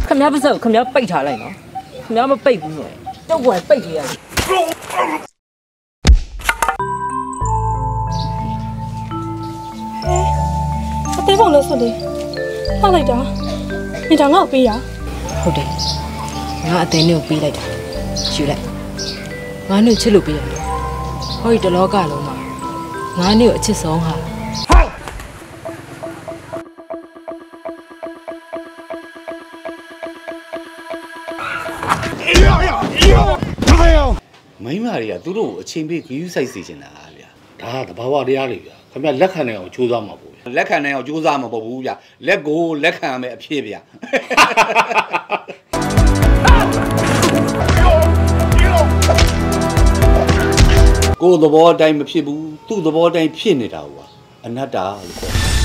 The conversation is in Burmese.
ခမရပါစေခမရပိတ်ထားလိုက်နော်ခမရမပိတ်ဘူးဆိုရင်ကျုပ်ကပိတ်ပေးရတယ်အသေးပုံလို့ဆိုလေဖတ်လိုက်တာမိသားငါ့ကိုပေးရဟုတ်တယ်ငါအသေးနဲ့ကိုပေးလိုက်တာယူလိုက်ငါနဲ့ချစ်လို့ပေးရတယ်ဟောဒီတလောကလုံးမှာငါနဲ့ကိုအချစ်ဆုံးဟာမိန်းမတွေကသူတို့ကိုအချိန်ပေးဂရုစိုက်စေချင်တာဗျာဒါကတဘာဝတရားတွေဗျာခင်ဗျလက်ခံနိုင်အောင်ကြိုးစားမှာပေါ့ဗျာလက်ခံနိုင်အောင်ကြိုးစားမှာပေါ့ဘူးဗျာလက်ကိုလက်ခံရမယ်အဖြစ်ဗျာကိုယ်သဘောအတိုင်းမဖြစ်ဘူးသူ့သဘောအတိုင်းဖြစ်နေတာကွာအနတ္တလို့ခေါ်